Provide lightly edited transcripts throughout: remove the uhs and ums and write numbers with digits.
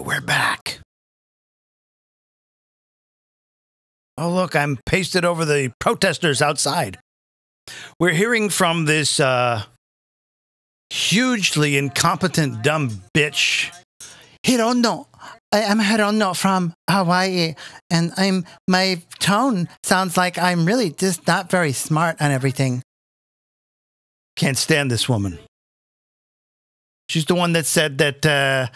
we're back. Oh, look, I'm pasted over the protesters outside. We're hearing from this hugely incompetent, dumb bitch. Hirono. I'm Hirono from Hawaii, and my tone sounds like I'm really just not very smart on everything. Can't stand this woman. She's the one that said that,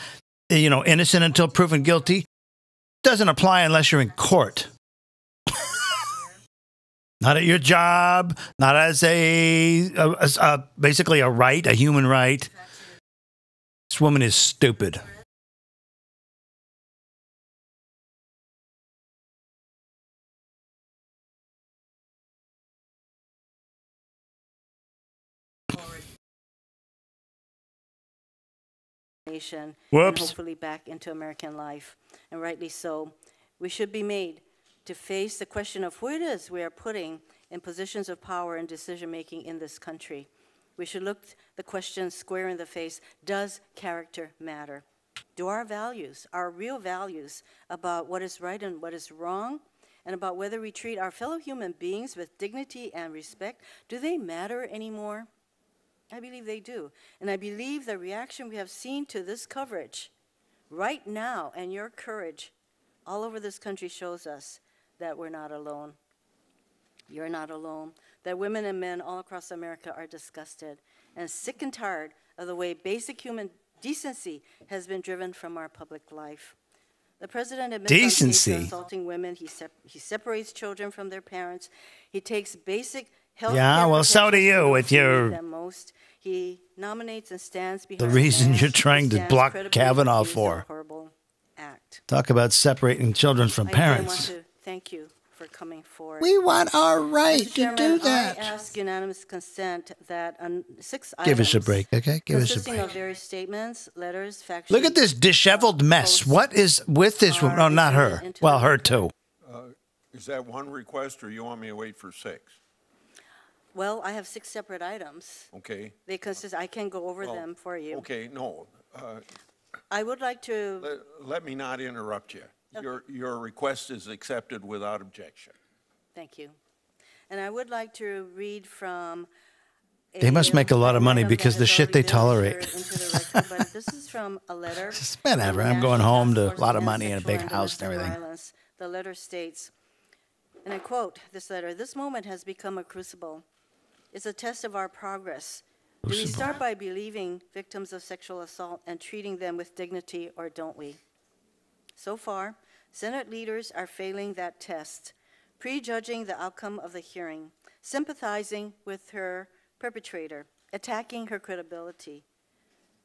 innocent until proven guilty doesn't apply unless you're in court. Not at your job, not as basically a right, a human right. This woman is stupid. Nation Whoops. And hopefully back into American life, and rightly so. We should be made to face the question of who it is we are putting in positions of power and decision-making in this country. We should look the question square in the face. Does character matter? Do our values, our real values about what is right and what is wrong, and about whether we treat our fellow human beings with dignity and respect, do they matter anymore? I believe they do. And I believe the reaction we have seen to this coverage right now and your courage all over this country shows us that we're not alone. You're not alone. That women and men all across America are disgusted and sick and tired of the way basic human decency has been driven from our public life. The president admits decency. On assaulting women. He separates children from their parents. He takes basic health Yeah, well, so do you with your... them most. He nominates and stands behind the reason men you're trying to block Kavanaugh for. Horrible act. Talk about separating children from parents. I want to thank you for coming forward. We want our right Mr. Chairman, to do that. I ask unanimous consent that on 6 items. Give us a break, okay? Give us a consisting break. of various statements, letters, fact Look at this disheveled mess. What is with this woman? Oh, not her. Well, her too. Is that one request, or you want me to wait for 6? Well, I have 6 separate items. Okay. They consist. I can go over them for you. Okay, no. I would like to. Let me not interrupt you. Okay. Your request is accepted without objection. Thank you. And I would like to read from. They must make a lot of money because the shit they tolerate. But this is from a letter. Whatever. I'm going home to a lot of money and a big house and everything. Violence. The letter states, and I quote this letter, "This moment has become a crucible. It's a test of our progress. Do we start by believing victims of sexual assault and treating them with dignity, or don't we? So far, Senate leaders are failing that test, prejudging the outcome of the hearing, sympathizing with her perpetrator, attacking her credibility.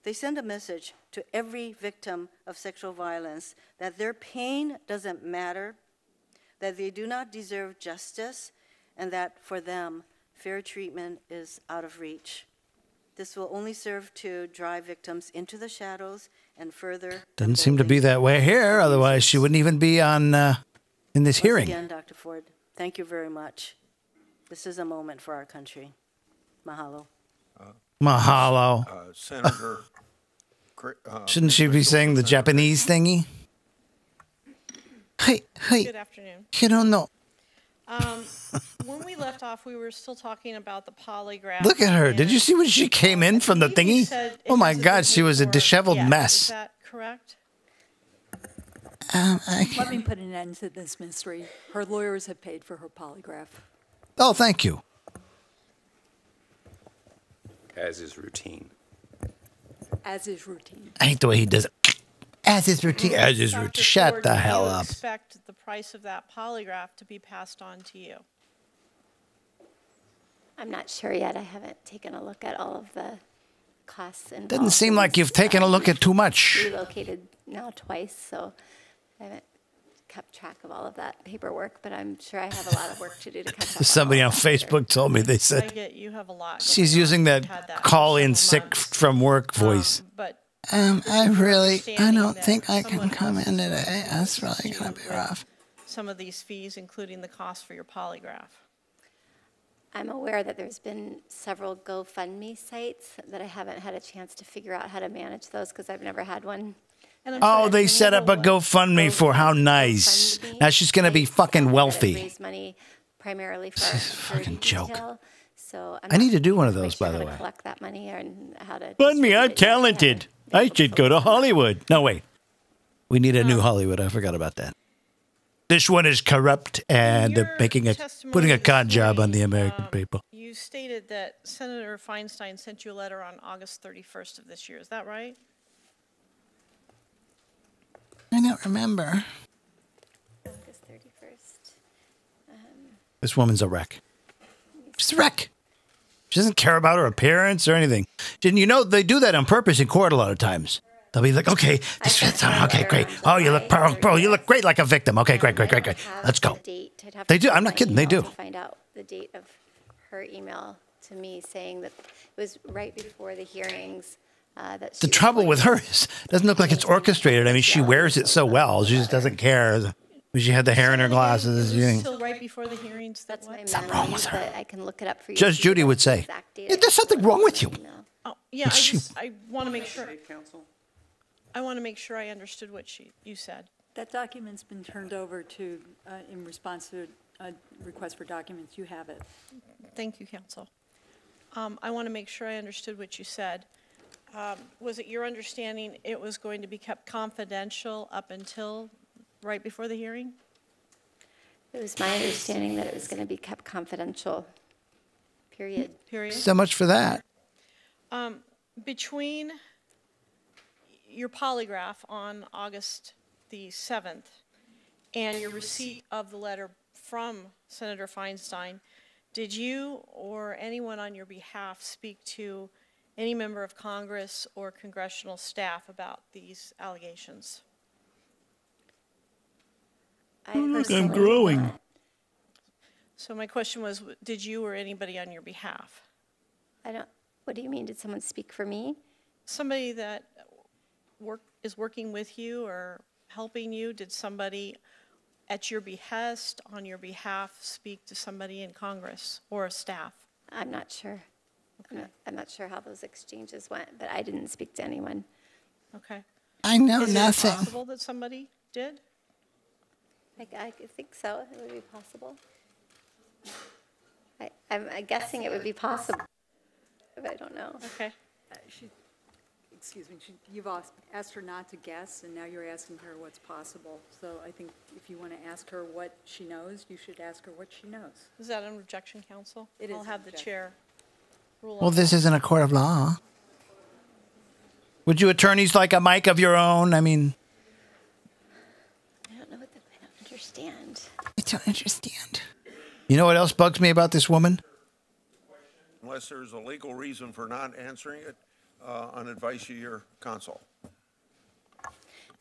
They send a message to every victim of sexual violence that their pain doesn't matter, that they do not deserve justice, and that for them, fair treatment is out of reach. This will only serve to drive victims into the shadows and further. Doesn't seem to be that way here. Otherwise, she wouldn't even be on in this hearing. Again, Dr. Ford, thank you very much. This is a moment for our country. Mahalo. Mahalo. Senator. Shouldn't she be saying the Japanese thingy? Hey. Good afternoon. You don't know. When we left off, we were still talking about the polygraph. Look at her. Did you see when she came in from the thingy? Oh, my God. She was a disheveled mess. Is that correct? Let me put an end to this mystery. Her lawyers have paid for her polygraph. Oh, thank you. As is routine. As is routine. I hate the way he does it. As is routine. As is routine. Shut the hell up. Do you expect the price of that polygraph to be passed on to you? I'm not sure yet. I haven't taken a look at all of the costs involved. Doesn't seem like you've taken a look at too much. Relocated now twice, so I haven't kept track of all of that paperwork, but I'm sure I have a lot of work to do to catch up. Somebody on Facebook told me, they said, you have a lot. She's using that call in sick from work voice. But I don't think I can come in today. That's really going to be rough. Some of these fees, including the cost for your polygraph. I'm aware that there's been several GoFundMe sites that I haven't had a chance to figure out how to manage those because I've never had one And I'm sure Oh, they every set up a liberal GoFundMe for how nice. GoFundMe. Now she's going to be fucking That wealthy. Raise money primarily for This our is a fucking security joke. detail. So I'm I need not to do one of quite those, sure by how the to way. collect that money and how to. Fund me, distribute I'm it yet. I talented. haven't been I able should go to focus on that. Hollywood. No, wait. We need a new Hollywood. I forgot about that. This one is corrupt, and they're putting a con job on the American people. You stated that Senator Feinstein sent you a letter on August 31st of this year. Is that right? I don't remember. August 31st. This woman's a wreck. She's a wreck. She doesn't care about her appearance or anything. And you know, they do that on purpose in court a lot of times. They'll be like, okay, this fits on. Okay, great. Oh, you look, bro, you look great like a victim. Okay, great. Let's go. They do. I'm not kidding. They do. To find out the date of her email to me saying that it was right before the hearings. The trouble with her is it doesn't look like it's orchestrated. I mean, she wears it so well. She just doesn't care. She had the hair in her glasses. It was still right before the hearings. That's my Something memory, wrong with her. but I can look it up for you. Judge to Judy get would the say, exact date. "Yeah, there's something wrong with you." No. Oh, yeah, She- I want to make sure. I want to make sure I understood what you said. That document's been turned over to, in response to a request for documents. You have it. Thank you, counsel. I want to make sure I understood what you said. Was it your understanding it was going to be kept confidential up until right before the hearing? It was my understanding that it was going to be kept confidential, period. Period. So much for that. Between your polygraph on August the 7th and your receipt of the letter from Senator Feinstein, did you or anyone on your behalf speak to any member of Congress or congressional staff about these allegations? I I'm personally did growing. not. So my question was, did you or anybody on your behalf? What do you mean? Did someone speak for me? Somebody that is working with you or helping you, did somebody at your behest, on your behalf, speak to somebody in Congress or a staff? I'm not sure. Okay. I'm not sure how those exchanges went, but I didn't speak to anyone. Okay. I know Is it nothing. possible that somebody did? I think so. It would be possible. I'm guessing it would be possible, but I don't know. Okay. Excuse me, you've asked her not to guess, and now you're asking her what's possible. So I think if you want to ask her what she knows, you should ask her what she knows. Is that an objection, counsel? It is I'll an have the objection. chair rule Well, on this that. isn't a court of law. Would you attorneys like a mic of your own? I mean, I don't understand. I don't understand. You know what else bugs me about this woman? Unless there's a legal reason for not answering it, on advice of your counsel.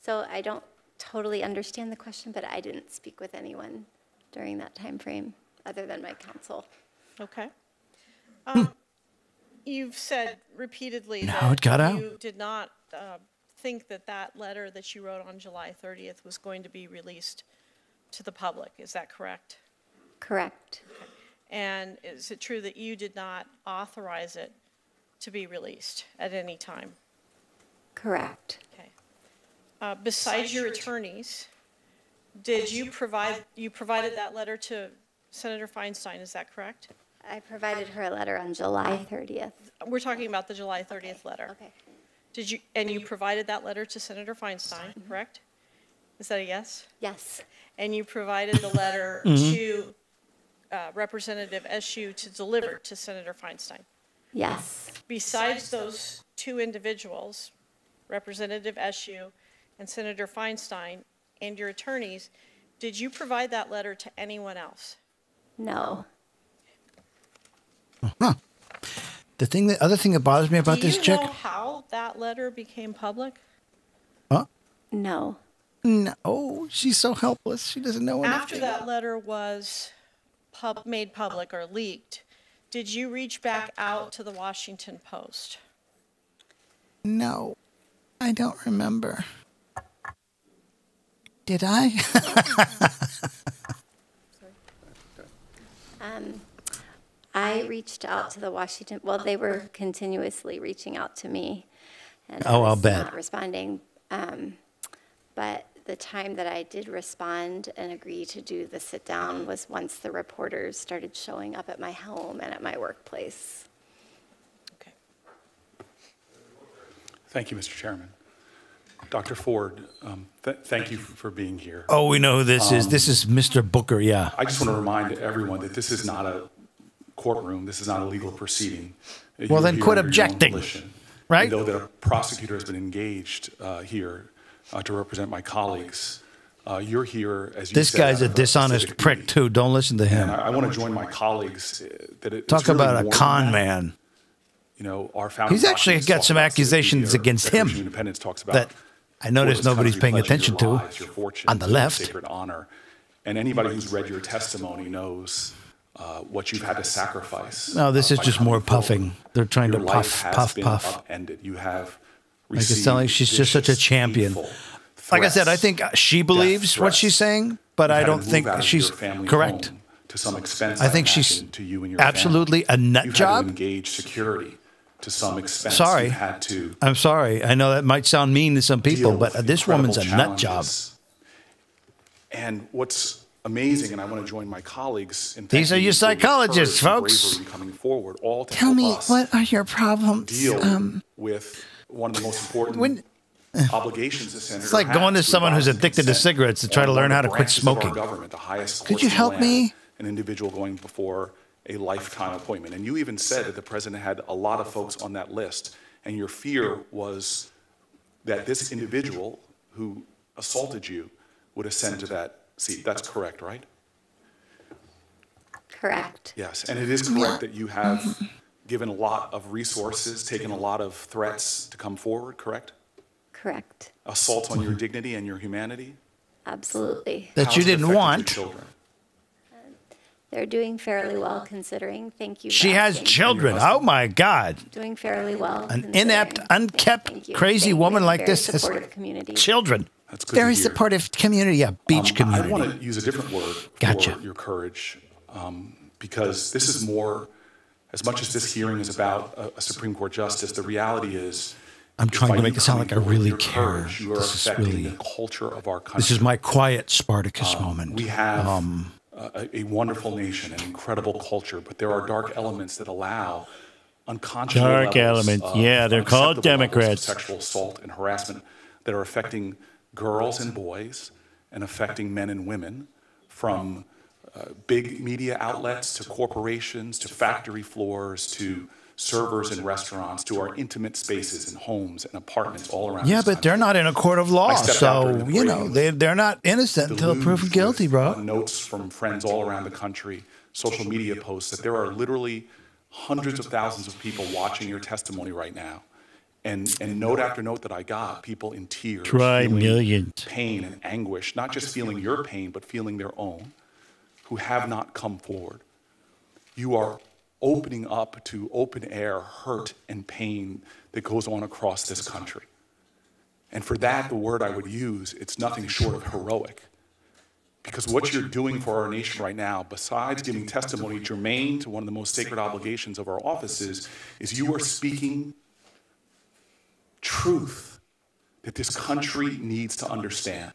So I don't totally understand the question, but I didn't speak with anyone during that time frame other than my counsel. Okay. You've said repeatedly No, that it got out. you did not think that that letter that you wrote on July 30th was going to be released to the public. Is that correct? Correct. And is it true that you did not authorize it to be released at any time? Correct. Okay. Besides your attorneys, did you provided that letter to Senator Feinstein, is that correct? I provided her a letter on July 30th. We're talking about the July 30th letter. Okay. And you provided that letter to Senator Feinstein, correct? Is that a yes? Yes. And you provided the letter to Representative Eshoo to deliver to Senator Feinstein? Yes. Besides those two individuals, Representative Eshoo and Senator Feinstein, and your attorneys, did you provide that letter to anyone else? No. The other thing that bothers me about Do this you chick. know how that letter became public? Huh? No. No, she's so helpless. She doesn't know anything. After that letter was made public or leaked, did you reach back out to the Washington Post? No, I don't remember. Did I? I reached out to the Washington, well, they were continuously reaching out to me. And I Oh, I'll was bet. not responding. but the time that I did respond and agree to do the sit-down was once the reporters started showing up at my home and at my workplace. Okay. Thank you, Mr. Chairman. Dr. Ford, thank you for being here. Oh, we know who this is. This is Mr. Booker, yeah. I just want to remind everyone that this is not a courtroom. This is not a legal proceeding. Well, then quit objecting, right? And though that a prosecutor has been engaged here to represent my colleagues, you're here, as you This said, guy's out a of dishonest civic prick, duty. too. Don't listen to him. And I want to join my colleagues that it's Talk really about a more than con that. man. You know, our founding He's actually documents got talk some about civic accusations duty. Our against him Declaration of Independence talks about that I notice for this nobody's country paying pledging attention your to lives, your fortunes, on the and left. sacred honor. And anybody who's read your testimony knows what you've had to sacrifice. No, this is by just coming more puffing. forward. They're trying Your to life puff, has puff, been puff. upended. You have Like it sounds like she's just such a vicious, champion. hateful Like I said, I threats, think she believes death what she's threats. saying, but You've I had to don't move think out of she's your family correct. home to some expense. I think imagine, she's to you and your absolutely family. a nut You've job. had to engage security to some expense. Sorry. You've had to I'm sorry. I know that might sound mean to some people, deal but with this woman's a incredible nut job. challenges. And what's amazing, and I want to join my colleagues in These are thanking your you for psychologists, courage and folks. bravery in coming forward, all to Tell help me, us what are your problems? deal with one of the most important obligations the senator It's like going to has someone who's advise addicted to consent cigarettes to try on to one learn of how the to quit branches of our smoking. government, the highest Could courts you in the help land, me? An individual going before a lifetime appointment. And you even said that the president had a lot of folks on that list, and your fear was that this individual who assaulted you would ascend to that seat. That's correct, right? Correct. Yes, and it is correct that you have given a lot of resources, taken a lot of threats to come forward, correct? Correct. Assault on your dignity and your humanity? Absolutely. That How's you it didn't affected your want. children? They're doing fairly well considering. Thank you. for She has asking. children. Oh my God. Doing fairly well. An considering. inept, unkept, Thank you. crazy Thank you. woman like Very this has supportive community. children. That's good Very to hear. supportive community, yeah, beach I community. want to use a different word Gotcha. for your courage, because this is more, as much as this hearing is about a Supreme Court justice, the reality is, I'm trying by to make you it sound coming like I forward, really your care. courage, you are This is affecting really, the culture of our country. this is my quiet Spartacus moment. We have a wonderful nation, an incredible culture, but there are dark elements that allow unconscionable Dark levels elements. of Yeah, they're called unacceptable levels of Democrats. sexual assault and harassment that are affecting girls and boys and affecting men and women, from big media outlets to corporations to factory floors to servers in restaurants to our intimate spaces and homes and apartments all around Yeah, this but they're country. not in a court of law, I stepped out during so, the you know, parade. they're not innocent until proven Deluged guilty, with, bro. Notes from friends all around the country, social media posts, that there are literally hundreds of thousands of people watching your testimony right now. And note after note that I got, people in tears, Try feeling millions. pain and anguish, not just feeling your pain, but feeling their own, who have not come forward. You are opening up to open air hurt and pain that goes on across this country. And for that, the word I would use, it's nothing short of heroic. Because what you're doing for our nation right now, besides giving testimony germane to one of the most sacred obligations of our offices, is you are speaking truth that this country needs to understand.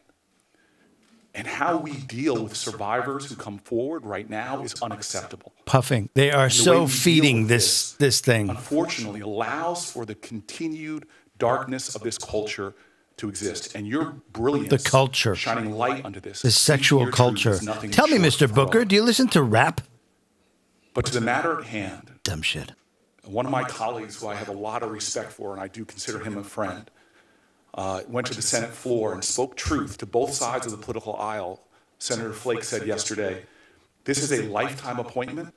And how we deal with survivors who come forward right now is unacceptable. Puffing. They are And the way so we deal feeding with this thing. Unfortunately, allows for the continued darkness of this culture to exist. And your brilliance, The culture. shining light onto this, The sexual your truth culture. is nothing Tell me, short Mr. of Booker, heroic. do you listen to rap? But to the matter at hand, Dumb shit. one of my colleagues, who I have a lot of respect for, and I do consider him a friend, went to the Senate floor and spoke truth to both sides of the political aisle. Senator Flake said yesterday, this is a lifetime appointment,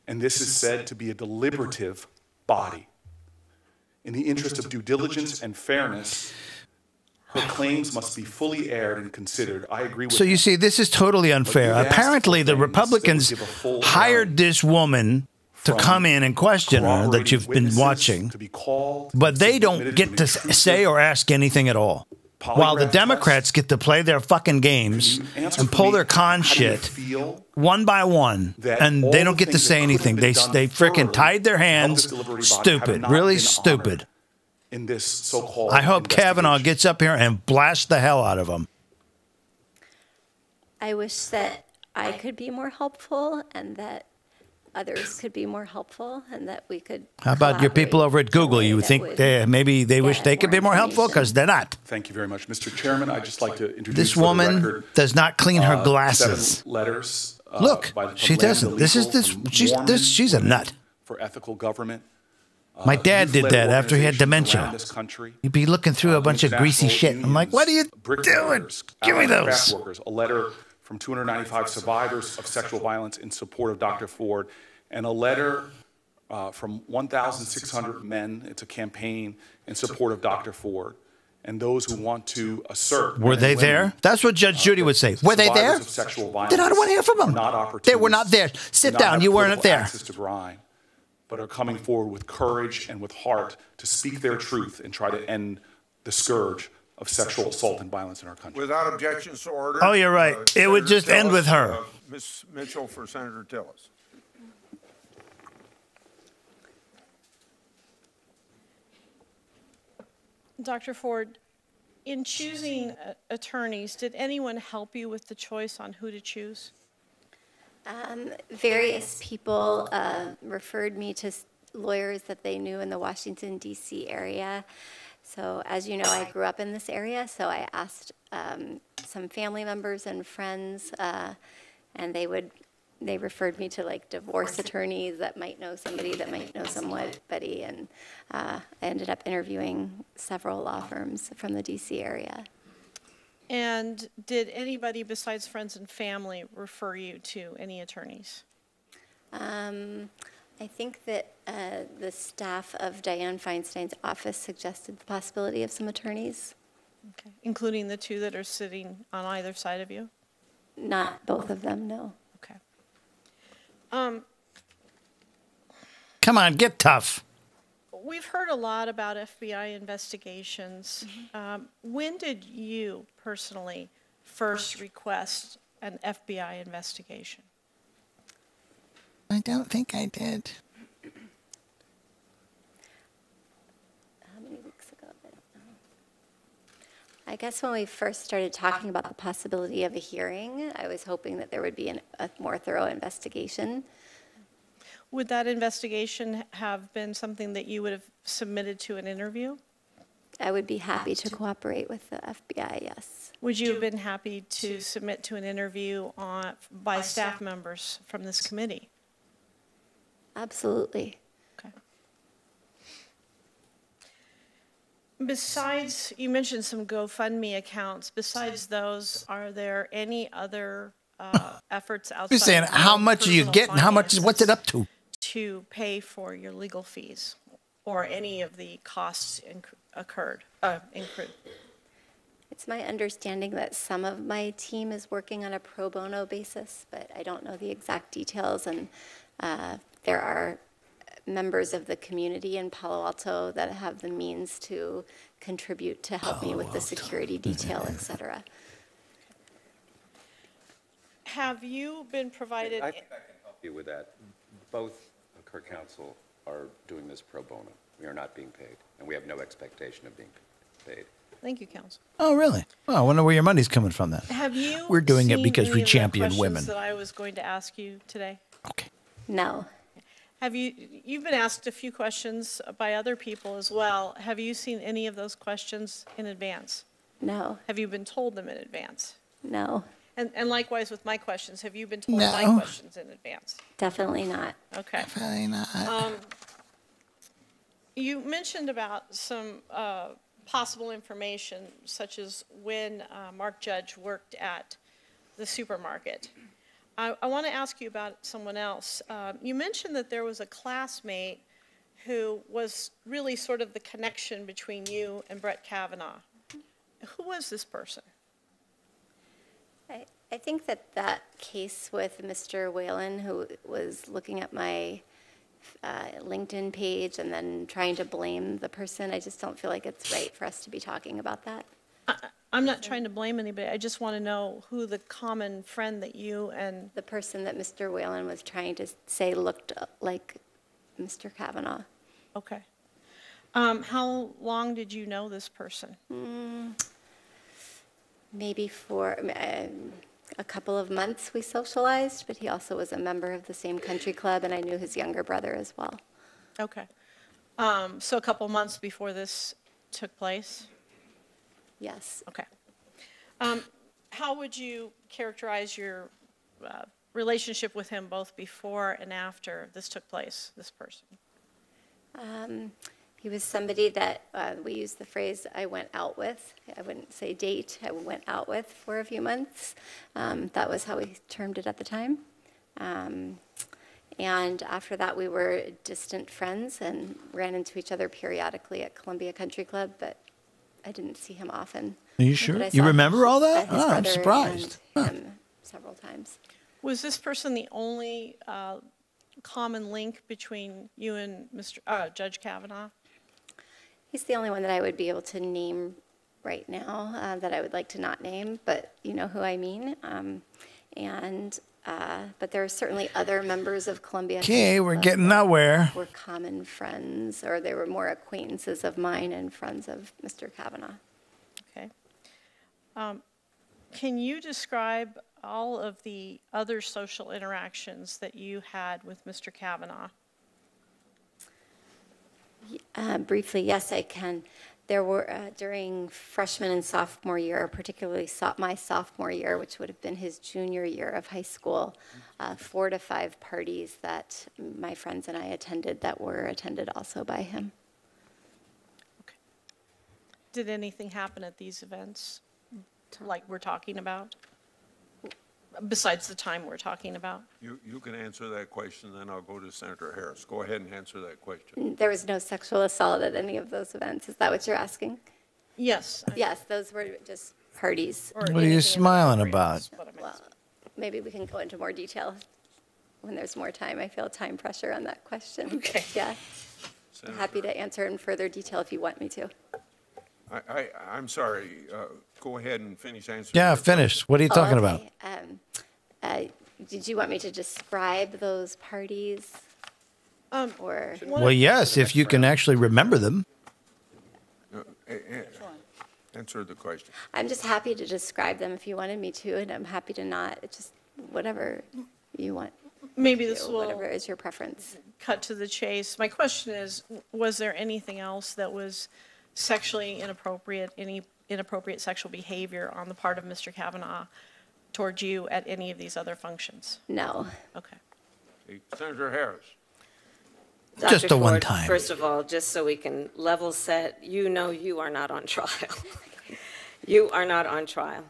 and this is said to be a deliberative body. In the interest of due diligence and fairness, her claims must be fully aired and considered. I agree with So you him. see, this is totally unfair. But you asked Apparently, for the things that would Republicans give a full hired hearing this woman to from come in and question her that corroborating you've been witnesses watching, to be called, but they don't submitted get an to intrusive say or ask anything at all. While the polygraph Democrats test. get to play their fucking games Can you answer and for pull me, their con how do you shit feel one by one, that and all they the don't get to things that say could have anything. been They done freaking thoroughly tied their to help hands. this deliberative body have Stupid, not really been stupid. honored? in this so-called I hope Kavanaugh investigation. gets up here and blasts the hell out of him. I wish that I could be more helpful and that others could be more helpful and that we could. How about your people over at Google? You think maybe they wish they could be more helpful because they're not. Thank you very much, Mr. Chairman. I'd just like to introduce This for the woman record, does not clean her glasses. 7 letters. Look, by the she Land doesn't. This is Illegal this. from She's Mormon this. She's a Women nut. For ethical government. My dad did Youth-led that after he had organizations around dementia. this country. He'd be looking through a bunch of greasy International shit. I'm like, what are you unions, doing? bricklayers, Give me craft those. workers, a letter from 295 survivors of sexual violence in support of Dr. Ford, and a letter from 1,600 men. It's a campaign in support of Dr. Ford and those who want to assert. Were they there? That's what Judge Judy would say. Were they there? Survivors of sexual violence Then I don't want to hear from them. are not They were not there. opportunists, Sit do not down. have You weren't political there. access to brine, but are coming forward with courage and with heart to speak their truth and try to end the scourge of sexual assault and violence in our country. Without objections to order. Oh, you're right. It would Senator just end with Tillis, her. Ms. Mitchell for Senator Tillis. Dr. Ford, in choosing attorneys, did anyone help you with the choice on who to choose? Various people referred me to lawyers that they knew in the Washington, D.C. area. So as you know, I grew up in this area, so I asked some family members and friends, and they referred me to like divorce attorneys that might know somebody that might know somebody, and I ended up interviewing several law firms from the D.C. area. And did anybody besides friends and family refer you to any attorneys? I think that the staff of Dianne Feinstein's office suggested the possibility of some attorneys. Okay. Including the 2 that are sitting on either side of you? Not both of them, no. Okay. Come on, get tough. We've heard a lot about FBI investigations. When did you personally first request an FBI investigation? I don't think I did. How many weeks ago? I don't know. I guess when we first started talking about the possibility of a hearing, I was hoping that there would be a more thorough investigation. Would that investigation have been something that you would have submitted to an interview? I would be happy to cooperate with the FBI, yes. Would you have been happy to submit to an interview by staff members from this committee? Absolutely. Okay. Besides, you mentioned some GoFundMe accounts. Besides those, are there any other efforts outside? You're saying of how your much do you personal get and how much? What's it finances up to? to pay for your legal fees or any of the costs incurred? It's my understanding that some of my team is working on a pro bono basis, but I don't know the exact details. And there are members of the community in Palo Alto that have the means to contribute to help me with the security detail, et cetera. Have you been provided? I think I can help you with that. Both Kirk Council are doing this pro bono. We are not being paid, and we have no expectation of being paid. Thank you, Counsel. Oh, really? Well, I wonder where your money's coming from then. Have you? We're doing it seen because any we of the champion women. questions that I was going to ask you today? Okay. No. Have you've been asked a few questions by other people as well. Have you seen any of those questions in advance? No. Have you been told them in advance? No. And likewise with my questions, have you been told No. my questions in advance? Definitely not. Okay. Probably not. You mentioned about some possible information, such as when Mark Judge worked at the supermarket. I want to ask you about someone else. You mentioned that there was a classmate who was really sort of the connection between you and Brett Kavanaugh. Who was this person? I think that case with Mr. Whalen, who was looking at my LinkedIn page and then trying to blame the person, I just don't feel like it's right for us to be talking about that. I'm not trying to blame anybody. I just want to know who the common friend that you and... The person that Mr. Whalen was trying to say looked like Mr. Kavanaugh. Okay. How long did you know this person? Maybe for a couple of months we socialized, but he also was a member of the same country club, and I knew his younger brother as well. Okay. So a couple months before this took place? Yes. Okay. How would you characterize your relationship with him both before and after this took place, this person? He was somebody that we use the phrase I went out with. I wouldn't say date. I went out with for a few months. That was how we termed it at the time. And after that, we were distant friends and ran into each other periodically at Columbia Country Club, but I didn't see him often. Are you But sure? I You saw remember all that? his Oh, I'm brother surprised. and him several times. Was this person the only common link between you and Judge Kavanaugh? He's the only one that I would be able to name right now that I would like to not name, but you know who I mean. But there are certainly other members of Columbia. Okay, we're Club getting that nowhere. were common friends, or they were more acquaintances of mine and friends of Mr. Kavanaugh. Okay. Can you describe all of the other social interactions that you had with Mr. Kavanaugh? Briefly, yes, I can. There were, during freshman and sophomore year, particularly my sophomore year, which would have been his junior year of high school, 4 to 5 parties that my friends and I attended that were attended also by him. Okay. Did anything happen at these events, like we're talking about? Besides the time we're talking about? You can answer that question, then I'll go to Senator Harris. Go ahead and answer that question. There was no sexual assault at any of those events. Is that what you're asking? Yes. Yes, those were just parties. Or What are you anything in the smiling program about? is what I'm Well, asking. maybe we can go into more detail when there's more time. I feel time pressure on that question. Okay. Yeah. I'm Senator. happy to answer in further detail if you want me to. I'm sorry, go ahead and finish answering. Yeah, your question. finish. What are you talking about? Okay. Did you want me to describe those parties? Or, Well, yes, if you can actually remember them. Answer the question. I'm just happy to describe them if you wanted me to, and I'm happy to not. It's just whatever you want. Maybe to this do, will whatever is your preference. cut to the chase. My question is, was there anything else that was sexually inappropriate, any inappropriate sexual behavior on the part of Mr. Kavanaugh towards you at any of these other functions? No. Okay. Senator Harris. Just Dr. a one Ford, time. First of all, just so we can level set, you know you are not on trial. You are not on trial.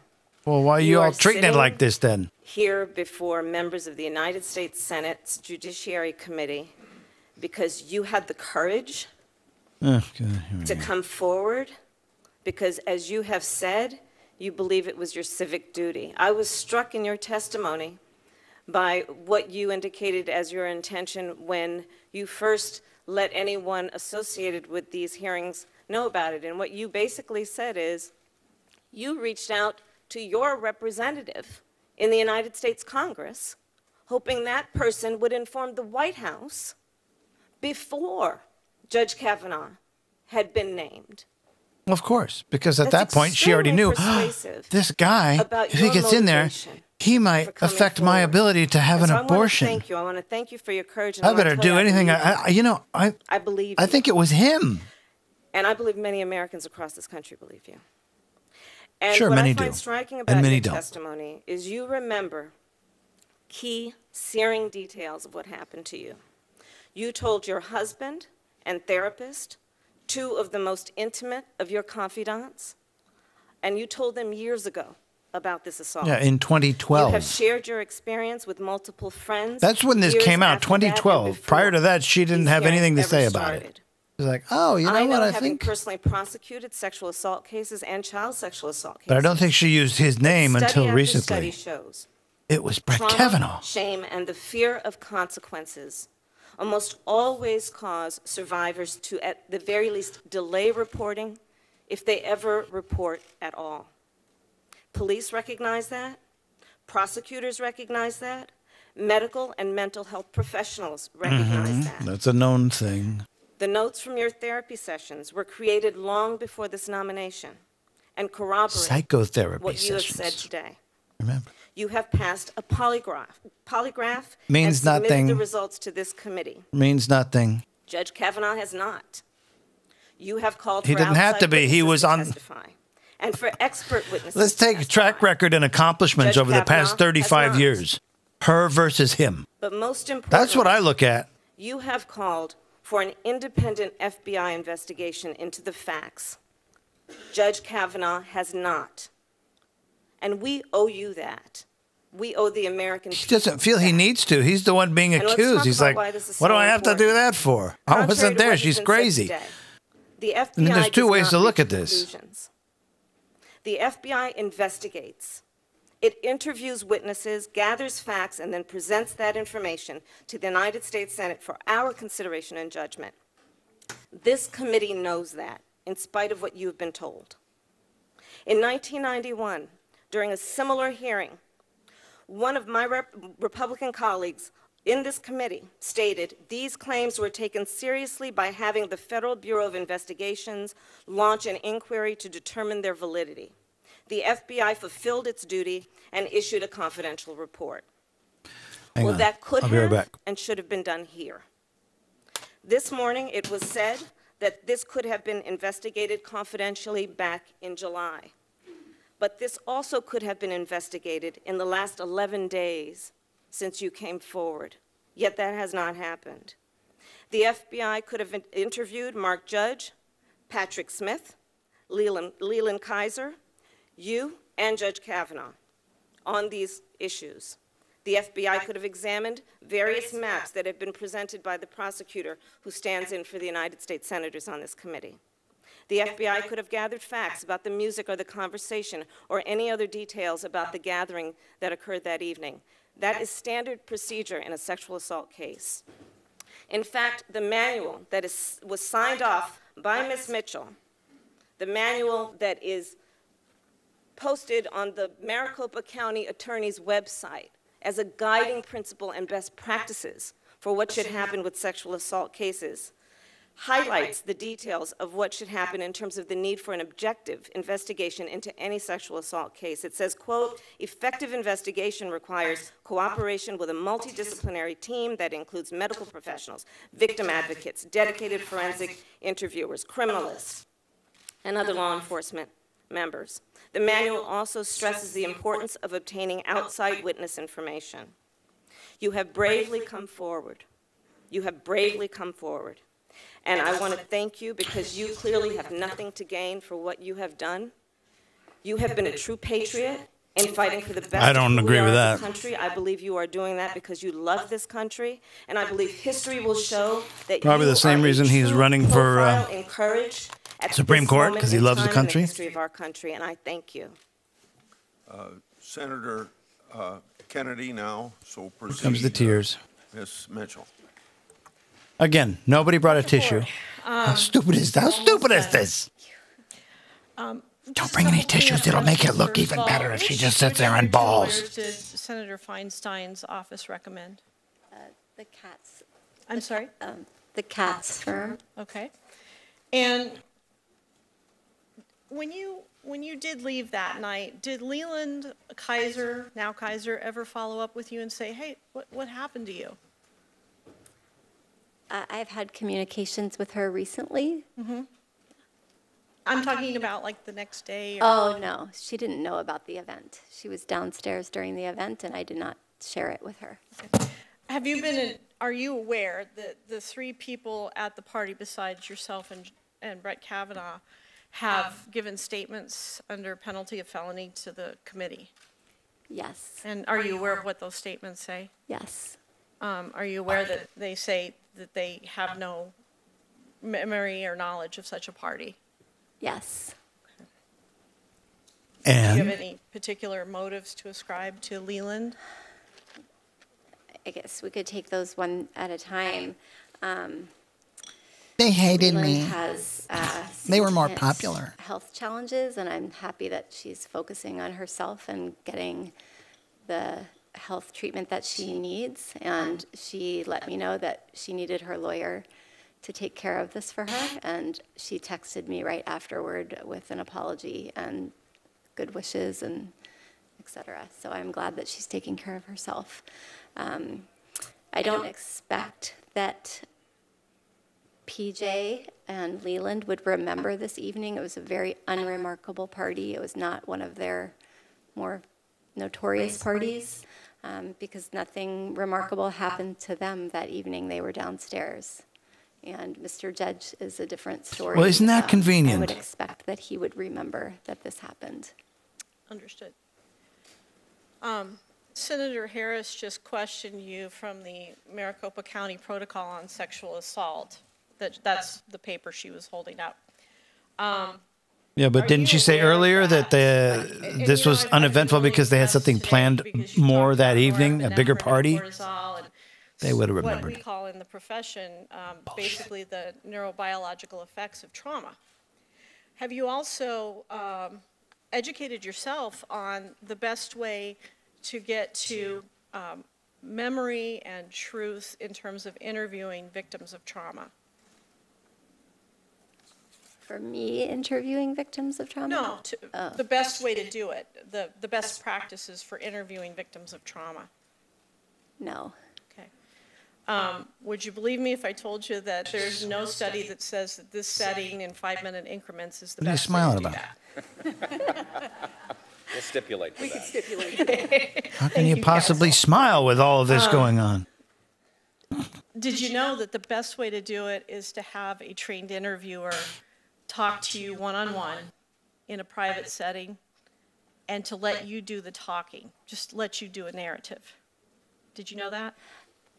Well, why are you You all are treating it sitting- like this then? Here before members of the United States Senate's Judiciary Committee because you had the courage Oh, God, here we to go. come forward because, as you have said, you believe it was your civic duty. I was struck in your testimony by what you indicated as your intention when you first let anyone associated with these hearings know about it. And what you basically said is you reached out to your representative in the United States Congress, hoping that person would inform the White House before Judge Kavanaugh had been named. Of course, because at That's that point she already knew extremely persuasive this guy, about if he your gets in there, motivation he might for coming affect my forward. ability to have And an so abortion. I want to thank you for your courage. and I wanna better tell do you anything. believe I I believe I you. think it was him. And I believe many Americans across this country believe you. And Sure, what many I find do. striking And about many your don't. testimony is you remember key, searing details of what happened to you. You told your husband and therapist, 2 of the most intimate of your confidants, and you told them years ago about this assault. Yeah, in You 2012. have shared your experience with multiple friends. That's when this years came out, after that and 2012. Prior to before that, she didn't these have anything to hearings say ever about it. started. It was like, oh, you know I what know, I having think? personally prosecuted sexual assault cases and child sexual assault cases. But I don't think she used his name Study until after recently. Study shows It was Brett trauma, Kavanaugh. shame, and the fear of consequences almost always cause survivors to, at the very least, delay reporting if they ever report at all. Police recognize that. Prosecutors recognize that. Medical and mental health professionals recognize that. That's a known thing. The notes from your therapy sessions were created long before this nomination and corroborate Psychotherapy what you have said sessions. today. Remember. You have passed a polygraph Means and submitted nothing. the results to this committee. Means nothing. Judge Kavanaugh has not. You have called He for didn't have outside to be. He witnesses was to on. testify, and for expert witnesses. Let's to take testify. track record and accomplishments Judge over the Kavanaugh past 35 has not. years. Her versus him. But most importantly, That's what I look at. you have called for an independent FBI investigation into the facts. Judge Kavanaugh has not. And we owe you that. We owe the American He people doesn't feel he that. needs to. He's the one being And let's accused. talk He's about like, why this is what do so I have to do important. that for? I Contrary wasn't to there. what has She's been said crazy. today, the FBI And there's two does ways not to look reach at this. conclusions. The FBI investigates. It interviews witnesses, gathers facts, and then presents that information to the United States Senate for our consideration and judgment. This committee knows that, in spite of what you've been told. In 1991, during a similar hearing, one of my Republican colleagues in this committee stated these claims were taken seriously by having the Federal Bureau of Investigations launch an inquiry to determine their validity. The FBI fulfilled its duty and issued a confidential report. Hang Well, on. that could I'll be right have back. and should have been done here. This morning, it was said that this could have been investigated confidentially back in July. But this also could have been investigated in the last 11 days since you came forward. Yet that has not happened. The FBI could have interviewed Mark Judge, Patrick Smith, Leland Kaiser, you, and Judge Kavanaugh on these issues. The FBI could have examined various maps that have been presented by the prosecutor who stands in for the United States senators on this committee. The FBI could have gathered facts about the music or the conversation or any other details about the gathering that occurred that evening. That is standard procedure in a sexual assault case. In fact, the manual that was signed off by Ms. Mitchell, the manual that is posted on the Maricopa County Attorney's website as a guiding principle and best practices for what should happen with sexual assault cases, highlights the details of what should happen in terms of the need for an objective investigation into any sexual assault case. It says, quote, effective investigation requires cooperation with a multidisciplinary team that includes medical professionals, victim advocates, dedicated forensic interviewers, criminalists, and other law enforcement members. The manual also stresses the importance of obtaining outside witness information. You have bravely come forward. You have bravely come forward. And I want to thank you because you clearly have nothing to gain for what you have done. You have been a true patriot in fighting for the best I don't of who agree we with are that. as a country. I believe you are doing that because you love this country, and I believe history will show that Probably you the same are a reason he's true running for, profile in courage at Supreme this Court, moment 'cause he in loves the time in country. history of our country, and I thank you. Senator Kennedy now, so proceed. Comes the tears. Ms. Mitchell. Again, nobody brought a tissue. Ford, How stupid is this? Don't bring any tissues. It'll make it look even better if she just sits there and bawls. Which did Senator Feinstein's office recommend? The Katz, I'm sorry? the Katz firm. Okay. And when you did leave that night, did Leland Kaiser, now Kaiser, ever follow up with you and say, hey, what happened to you? I've had communications with her recently. I'm talking about like the next day. Or, Oh, no, she didn't know about the event. She was downstairs during the event, and I did not share it with her. have you been, are you aware that the three people at the party besides yourself and Brett Kavanaugh have given statements under penalty of felony to the committee? Yes, And are you aware of what those statements say? yes, Are you aware that they say that they have no memory or knowledge of such a party? yes. Do you have And any particular motives to ascribe to Leland? I guess we could take those one at a time. they hated Leland me. has They were more significant popular. health challenges, and I'm happy that she's focusing on herself and getting the health treatment that she needs. And she let me know that she needed her lawyer to take care of this for her, and she texted me right afterward with an apology and good wishes and et cetera. So I'm glad that she's taking care of herself. I don't expect that PJ and Leland would remember this evening. It was a very unremarkable party. It was not one of their more notorious parties, because nothing remarkable happened to them that evening. They were downstairs. And Mr. Judge is a different story. Well, isn't that convenient? I would expect that he would remember that this happened. Understood. Senator Harris just questioned you from the Maricopa County Protocol on Sexual Assault. That's the paper she was holding up. Yeah, but didn't she say earlier that this was uneventful because they had something planned more that evening, a bigger party? They would have remembered. What we call in the profession, basically the neurobiological effects of trauma. Have you also educated yourself on the best way to get to memory and truth in terms of interviewing victims of trauma? For me, interviewing victims of trauma? No, the best way to do it, the best practices for interviewing victims of trauma. No. Okay. Would you believe me if I told you that there's no study that says that this setting in 5-minute increments is the best way to do that? We'll stipulate for We could that. stipulate that. How can you possibly smile with all of this going on? Did you know that the best way to do it is to have a trained interviewer talk to you one-on-one in a private setting and to let you do the talking, just let you do a narrative? Did you know that?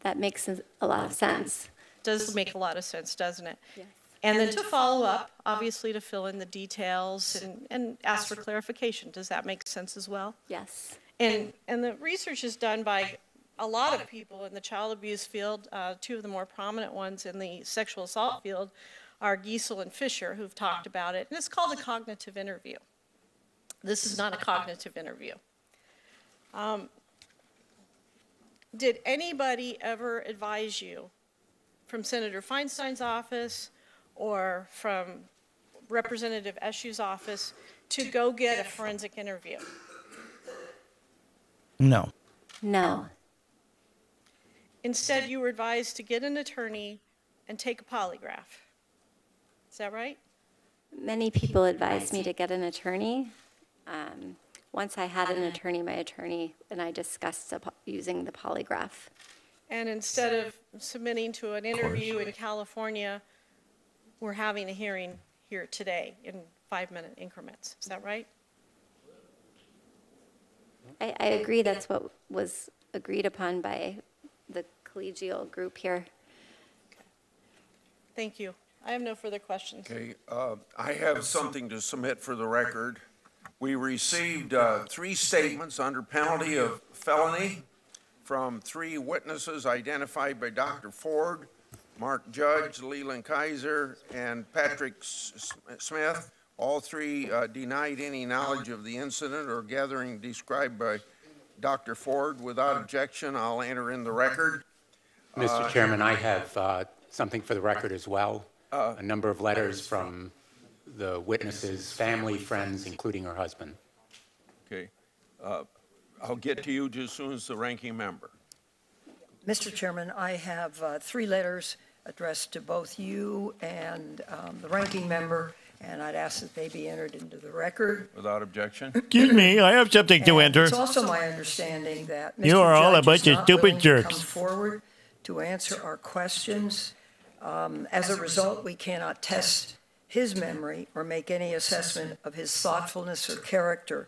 That makes a lot of sense. Does make a lot of sense, doesn't it? Yes. And then to follow up, obviously to fill in the details and ask for clarification. Does that make sense as well? Yes. And the research is done by a lot of people in the child abuse field. Two of the more prominent ones in the sexual assault field are Giesel and Fisher, who've talked about it. And it's called a cognitive interview. This is not a cognitive interview. Did anybody ever advise you from Senator Feinstein's office or from Representative Eshu's office to go get a forensic interview? No. No. Instead, you were advised to get an attorney and take a polygraph. Is that right? Many people advised me to get an attorney. Once I had an attorney, my attorney and I discussed using the polygraph. And instead of submitting to an interview in California, we're having a hearing here today in 5-minute increments. Is that right? I agree that's what was agreed upon by the collegial group here. Thank you. I have no further questions. Okay, I have something to submit for the record. We received 3 statements under penalty of felony from 3 witnesses identified by Dr. Ford, Mark Judge, Leland Kaiser, and Patrick Smith. All 3 denied any knowledge of the incident or gathering described by Dr. Ford. Without objection, I'll enter in the record. Mr. Chairman, I have something for the record as well. A number of letters from the witnesses' family, friends, including her husband. Okay. I'll get to you just as soon as the ranking member. Mr. Chairman, I have 3 letters addressed to both you and the ranking member, and I'd ask that they be entered into the record. Without objection. Excuse me, I have something to enter. It's also my understanding that Mr. You are all a Judge bunch is of not stupid willing to jerks. come forward to answer our questions. As a result, we cannot test his memory or make any assessment of his thoughtfulness or character.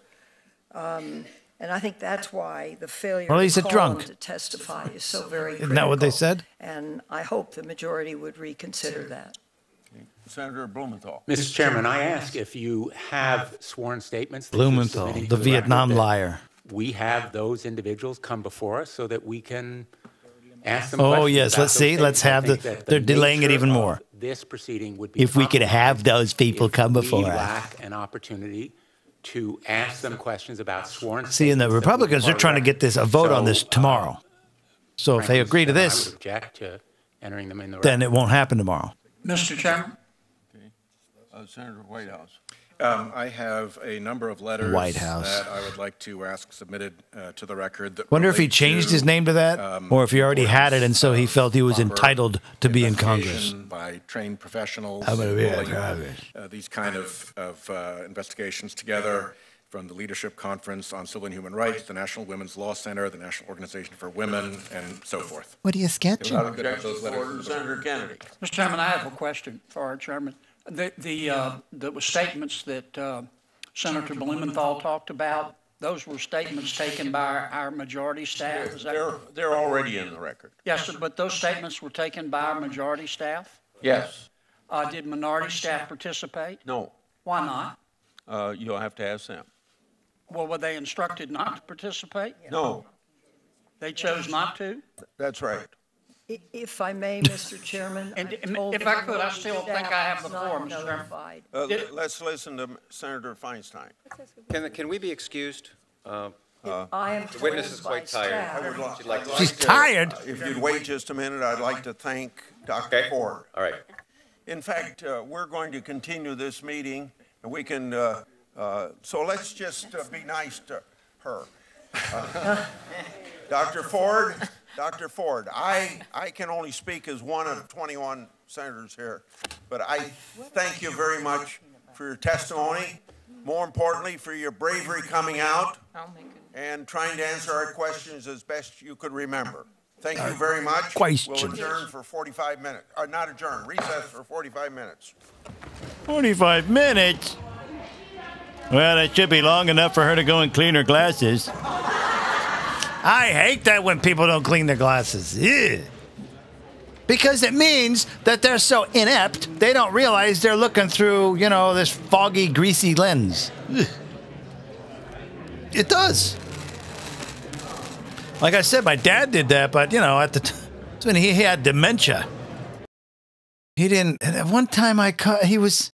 And I think that's why the failure Well, he's to a call drunk. him to testify is so very critical. Isn't that what they said? And I hope the majority would reconsider that. Senator Blumenthal. Mr. Chairman, I ask if you have sworn statements that you're Blumenthal, submitting the to record Vietnam that liar. we have those individuals come before us so that we can ask them Oh, questions yes, about let's those see. statements. Let's I have think the- that they're delaying it nature even of more. This proceeding would be If we could have those people if come before we us. lack an opportunity to ask them questions about sworn See, and the statements that we Republicans are are trying to get this a vote on this So, tomorrow. So if they frankly, agree to Mr. Chairman, I this, would object to entering them in the then record. it won't happen tomorrow. Mr. Chairman? Senator Whitehouse. I have a number of letters White House. that I would like to ask submitted to the record. That Wonder if he relate changed to, his name to that, or if he already had it and so he felt he was proper entitled to be in Congress. investigation by trained professionals. I'm gonna be in pulling, Congress. These kind of investigations together, from the Leadership Conference on Civil and Human Rights, the National Women's Law Center, the National Organization for Women, and so forth. What are you sketching? Without objection, Senator Kennedy. Mr. Chairman, I have a question for our chairman. The statements that Senator Blumenthal talked about, those were statements taken by our majority staff. Is that They're already in the record. Yes, sir, but those statements were taken by our majority staff? Yes. Did minority staff participate? No. Why not? You'll have to ask them. Well, were they instructed not to participate? No. They chose not to? That's right. If I may, Mr. Chairman. And if I could, I still think I have the floor, Mr. Chairman. Let's listen to Senator Feinstein. Can we be excused? I am The witness is quite tired. She'd like to- She's tired. If you'd wait just a minute, I'd like to thank Dr. Okay. Ford. All right. In fact, we're going to continue this meeting, and we can, so let's just be nice to her. Dr. Ford, I can only speak as one of 21 senators here, but I thank you very much for your testimony, more importantly, for your bravery coming out and trying to answer our questions as best you could remember. Thank you very much. Questions. We'll adjourn for 45 minutes. Or not adjourn, recess for 45 minutes. 45 minutes? Well, that should be long enough for her to go and clean her glasses. I hate that when people don't clean their glasses. Ew. Because it means that they're so inept, they don't realize they're looking through, this foggy, greasy lens. Ugh. It does. Like I said, my dad did that, but, at the time, when he had dementia. He didn't, at one time he was,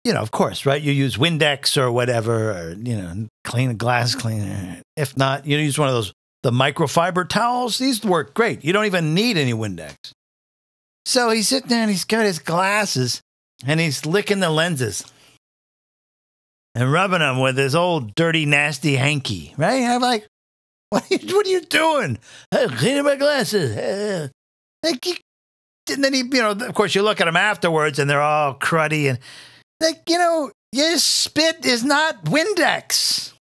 of course, right? You use Windex or whatever, or, clean a glass cleaner. If not, you use one of those, the microfiber towels. These work great. You don't even need any Windex. So he's sitting there and he's got his glasses and he's licking the lenses and rubbing them with his old dirty, nasty hanky, right? I'm like, what are you doing? I'm cleaning my glasses. And then he, of course, you look at them afterwards and they're all cruddy and, your spit is not Windex.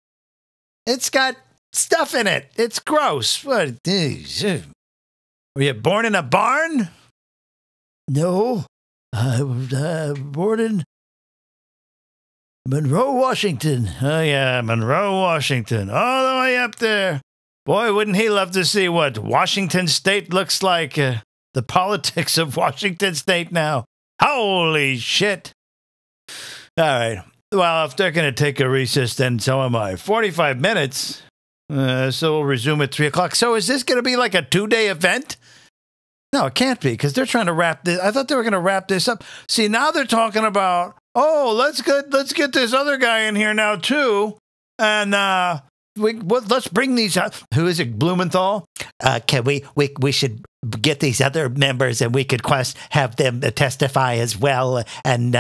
It's got stuff in it. It's gross. What? Were you born in a barn? No. I was born in Monroe, Washington. Oh, yeah, Monroe, Washington. All the way up there. Boy, wouldn't he love to see what Washington State looks like. The politics of Washington State now. Holy shit. All right. Well, if they're going to take a recess, then so am I. 45 minutes. So we'll resume at 3 o'clock. So is this going to be like a 2-day event? No, it can't be because they're trying to wrap this. I thought they were going to wrap this up. See, now they're talking about, let's get this other guy in here now too, and let's bring these out. Who is it, Blumenthal? Can we should get these other members and we could have them testify as well and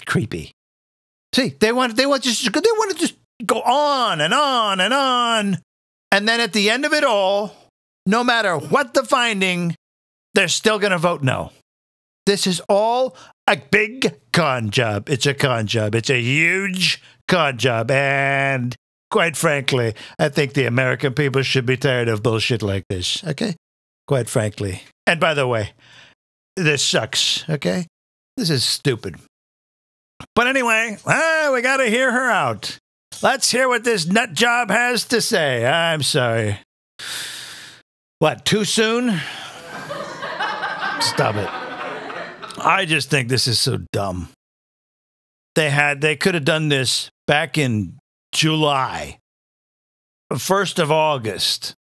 creepy. See, they want to just go on and on and on, and then at the end of it all, no matter what the finding, they're still going to vote no. This is all a big con job. It's a con job. It's a huge con job, and quite frankly, I think the American people should be tired of bullshit like this. Okay, quite frankly. And by the way, this sucks. Okay, this is stupid. But anyway, we got to hear her out. Let's hear what this nut job has to say. I'm sorry. What, too soon? Stop it. I just think this is so dumb. They could have done this back in July. 1st of August.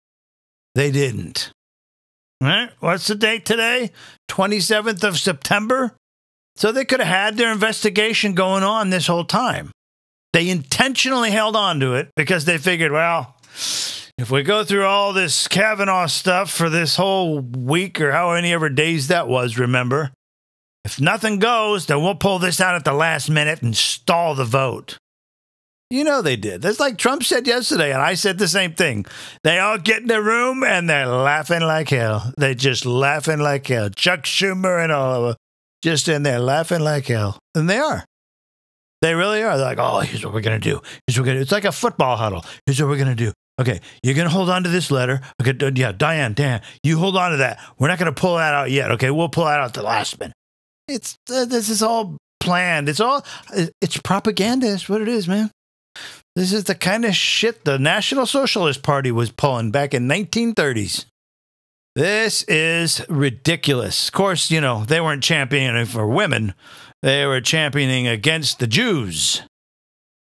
They didn't. Right? What's the date today? 27th of September? So they could have had their investigation going on this whole time. They intentionally held on to it because they figured, well, if we go through all this Kavanaugh stuff for this whole week or how many ever days that was, remember, if nothing goes, then we'll pull this out at the last minute and stall the vote. You know they did. That's like Trump said yesterday, and I said the same thing. They all get in the room, and they're laughing like hell. They're just laughing like hell. Chuck Schumer and all of them just in there laughing like hell. And they are. They really are. They're like, oh, here's what we're going to do. Here's what we're going to do. It's like a football huddle. Here's what we're going to do. Okay, you're going to hold on to this letter. Okay, yeah, Diane, you hold on to that. We're not going to pull that out yet. Okay, we'll pull that out at the last minute. This is all planned. It's propaganda is what it is, man. This is the kind of shit the National Socialist Party was pulling back in 1930s. This is ridiculous. Of course, you know, they weren't championing for women. They were championing against the Jews.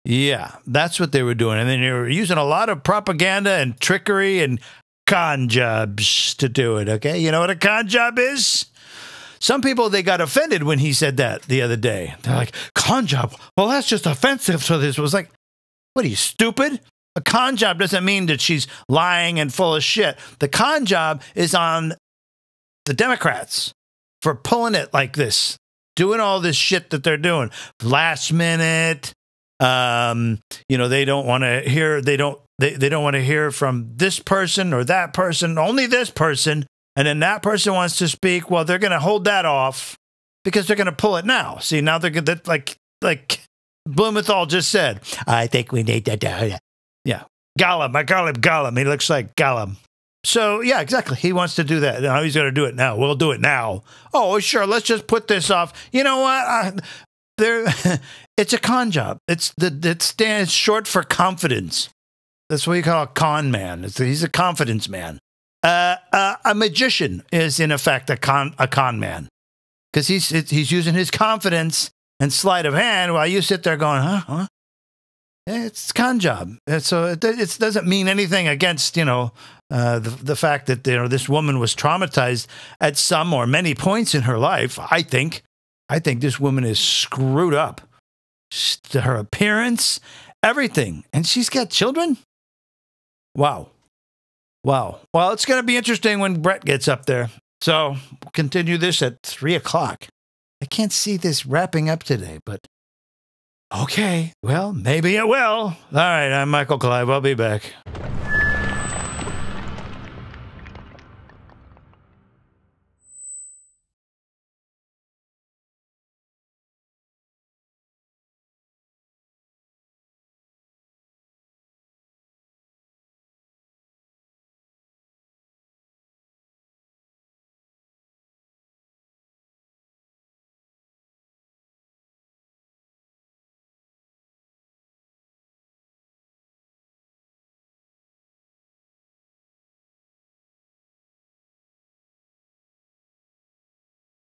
Yeah, that's what they were doing. And then they were using a lot of propaganda and trickery and con jobs to do it, okay? You know what a con job is? Some people, they got offended when he said that the other day. They're like, con job? Well, that's just offensive. So this was like, what are you, stupid? A con job doesn't mean that she's lying and full of shit. The con job is on the Democrats for pulling it like this, doing all this shit that they're doing. Last minute, you know, they don't want to hear, they don't want to hear from this person or that person, only this person. And then that person wants to speak. Well, they're going to hold that off because they're going to pull it now. See, now they're going to, like Blumenthal just said, I think we need to, yeah. Gollum, I call him Gollum. He looks like Gollum. So, yeah, exactly. He wants to do that. Now he's going to do it now. We'll do it now. Oh, sure. Let's just put this off. You know what? It's a con job. It stands short for confidence. That's what you call a con man. He's a confidence man. A magician is, in effect, a con man. Because he's using his confidence and sleight of hand while you sit there going, huh? It's a con job. So it doesn't mean anything against, you know, the fact that, you know, this woman was traumatized at some or many points in her life. I think this woman is screwed up. Her appearance, everything. And she's got children? Wow. Well, it's going to be interesting when Brett gets up there. So we'll continue this at 3 o'clock. I can't see this wrapping up today, but okay. Well, maybe it will. All right, I'm Michael Clive. I'll be back.